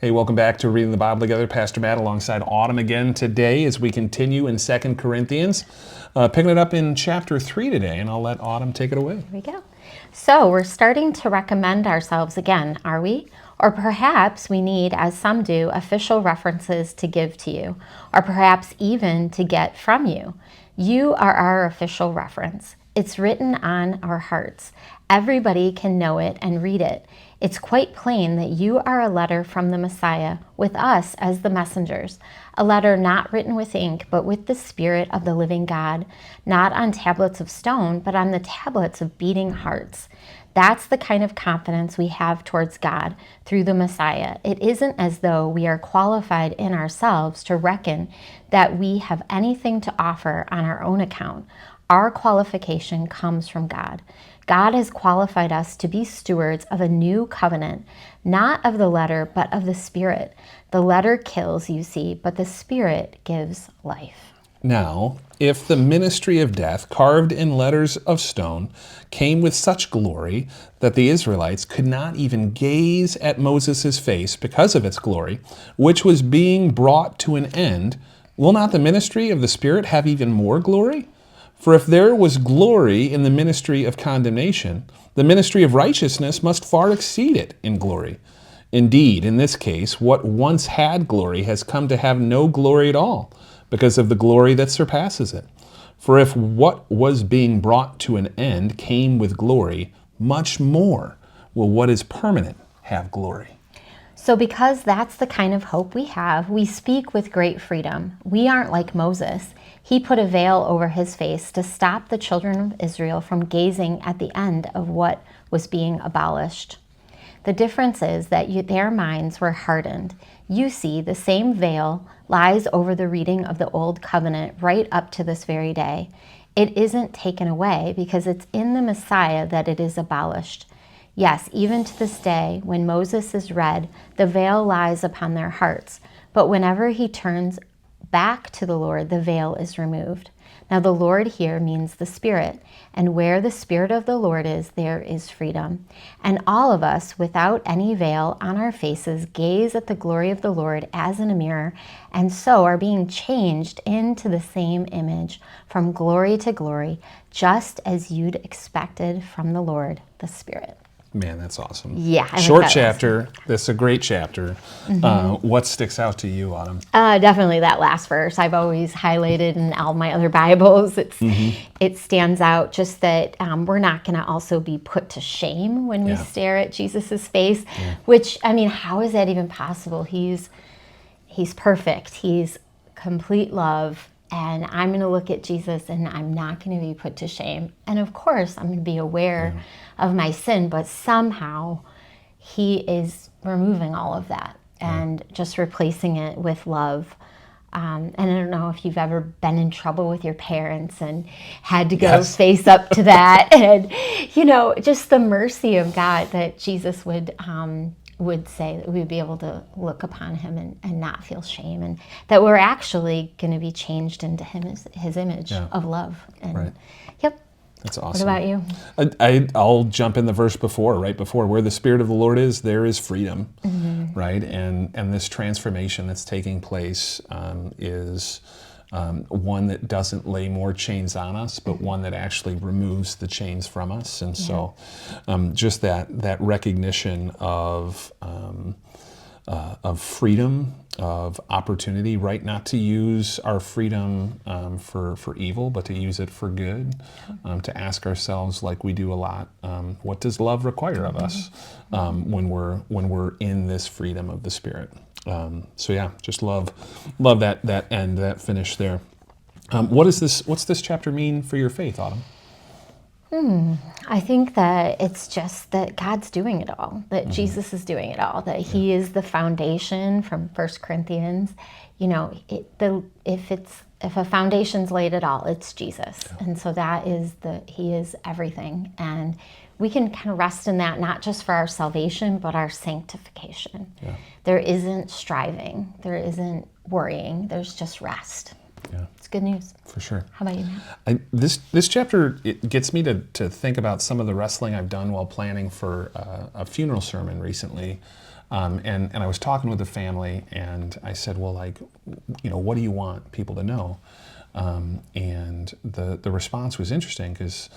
Hey, welcome back to Reading the Bible Together. Pastor Matt alongside Autumn again today as we continue in 2 Corinthians, picking it up in chapter 3 today, and I'll let Autumn take it away. Here we go. So we're starting to recommend ourselves again, are we? Or perhaps we need, as some do, official references to give to you, or perhaps even to get from you. You are our official reference. It's written on our hearts. Everybody can know it and read it. It's quite plain that you are a letter from the Messiah, with us as the messengers, a letter not written with ink, but with the Spirit of the living God, not on tablets of stone, but on the tablets of beating hearts. That's the kind of confidence we have towards God through the Messiah. It isn't as though we are qualified in ourselves to reckon that we have anything to offer on our own account. Our qualification comes from God. God has qualified us to be stewards of a new covenant, not of the letter, but of the Spirit. The letter kills, you see, but the Spirit gives life. Now, if the ministry of death, carved in letters of stone, came with such glory that the Israelites could not even gaze at Moses' face because of its glory, which was being brought to an end, will not the ministry of the Spirit have even more glory? For if there was glory in the ministry of condemnation, the ministry of righteousness must far exceed it in glory. Indeed, in this case, what once had glory has come to have no glory at all, because of the glory that surpasses it. For if what was being brought to an end came with glory, much more will what is permanent have glory. So because that's the kind of hope we have, we speak with great freedom. We aren't like Moses. He put a veil over his face to stop the children of Israel from gazing at the end of what was being abolished. The difference is that their minds were hardened. You see, the same veil lies over the reading of the Old Covenant right up to this very day. It isn't taken away because it's in the Messiah that it is abolished. Yes, even to this day, when Moses is read, the veil lies upon their hearts. But whenever he turns back to the Lord, the veil is removed. Now the Lord here means the Spirit, and where the Spirit of the Lord is, there is freedom. And all of us, without any veil on our faces, gaze at the glory of the Lord as in a mirror, and so are being changed into the same image from glory to glory, just as you'd expected from the Lord, the Spirit. Man, that's awesome. Yeah. Short chapter. This is a great chapter. What sticks out to you, Autumn? Definitely that last verse. I've always highlighted in all my other Bibles. It stands out just that we're not going to also be put to shame when we stare at Jesus's face, which, I mean, how is that even possible? He's perfect. He's complete love. And I'm going to look at Jesus and I'm not going to be put to shame. And of course, I'm going to be aware of my sin, but somehow he is removing all of that and just replacing it with love. And I don't know if you've ever been in trouble with your parents and had to go face up to that. And, you know, just the mercy of God that Jesus would say that we'd be able to look upon him and not feel shame, and that we're actually going to be changed into his image of love. And That's awesome. What about you? I'll jump in the verse right before, where the Spirit of the Lord is, there is freedom, right? And this transformation that's taking place is one that doesn't lay more chains on us, but one that actually removes the chains from us. And so just that recognition of freedom, of opportunity, right? Not to use our freedom for evil, but to use it for good, to ask ourselves, like we do a lot, what does love require of us when we're in this freedom of the Spirit? Just love that end, that finish there. What's this chapter mean for your faith, Autumn? I think that it's just that God's doing it all, that Jesus is doing it all, that he is the foundation from 1 Corinthians. You know, if a foundation's laid at all, it's Jesus. And so he is everything. And we can kind of rest in that, not just for our salvation, but our sanctification. There isn't striving, there isn't worrying, there's just rest. It's good news. For sure. How about you, Matt? This chapter, it gets me to think about some of the wrestling I've done while planning for a funeral sermon recently. And I was talking with the family, and I said, well, like, what do you want people to know? And the response was interesting because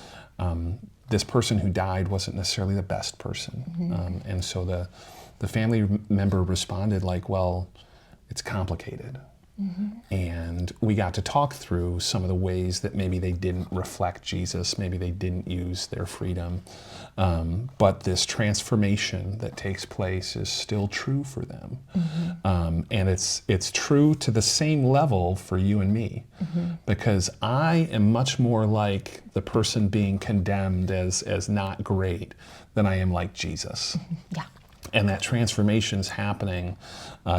this person who died wasn't necessarily the best person. And so the family member responded like, well, it's complicated. And we got to talk through some of the ways that maybe they didn't reflect Jesus, maybe they didn't use their freedom, but this transformation that takes place is still true for them. And it's true to the same level for you and me, because I am much more like the person being condemned as not great than I am like Jesus. Yeah. And that transformation's happening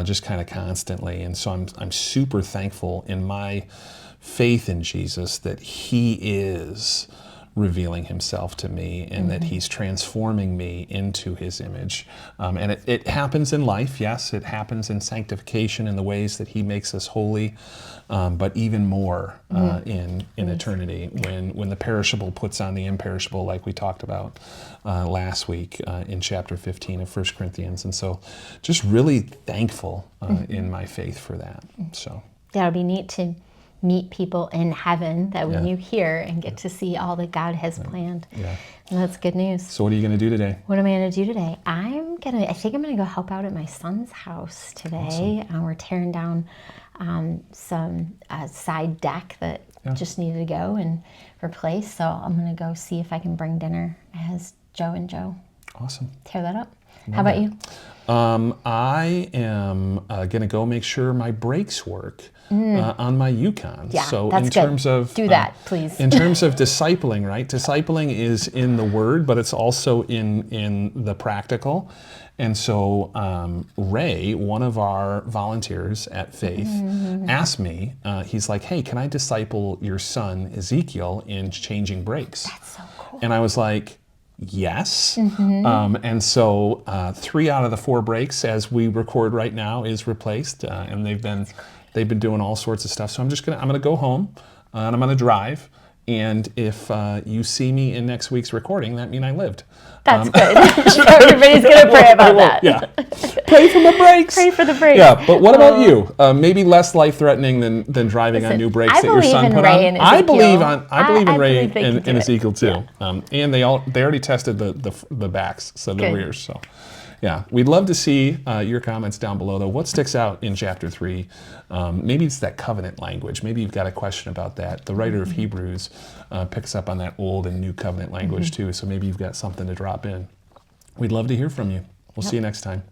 just kind of constantly. And so I'm super thankful in my faith in Jesus that he is revealing himself to me and that he's transforming me into his image. And it happens in life, yes, it happens in sanctification in the ways that he makes us holy, but even more in eternity when the perishable puts on the imperishable, like we talked about last week in chapter 15 of 1 Corinthians. And so just really thankful in my faith for that. So Yeah, it'll be neat to meet people in heaven that when you hear and get to see all that God has planned. Yeah. And that's good news. So what are you going to do today? What am I going to do today? I think I'm going to go help out at my son's house today. Awesome. We're tearing down some side deck that just needed to go and replace. So I'm going to go see if I can bring dinner as Joe and Joe. Awesome. Tear that up. How about you? I am going to go make sure my brakes work on my Yukon. Yeah, so that's in good. terms of Do that, please. In terms of discipling, right? Discipling is in the Word, but it's also in the practical. And so Ray, one of our volunteers at Faith, asked me. He's like, "Hey, can I disciple your son Ezekiel in changing brakes?" That's so cool. And I was like, yes. And so 3 out of the 4 brakes as we record right now is replaced, and they've been doing all sorts of stuff. So I'm gonna go home and I'm gonna drive. And if you see me in next week's recording, that means I lived. That's good. Everybody's going to pray about that. Yeah. Pray for the brakes. Pray for the brakes. Yeah, but what about you? Maybe less life-threatening than driving on new brakes I that your son believe in put Ray on. and I Ezekiel. believe in I Ray believe they can and do it. Ezekiel too. And they already tested the backs, so the Good. rears. So. Yeah, we'd love to see your comments down below, though. What sticks out in chapter 3? Maybe it's that covenant language. Maybe you've got a question about that. The writer of Hebrews picks up on that old and new covenant language, too, so maybe you've got something to drop in. We'd love to hear from you. We'll see you next time.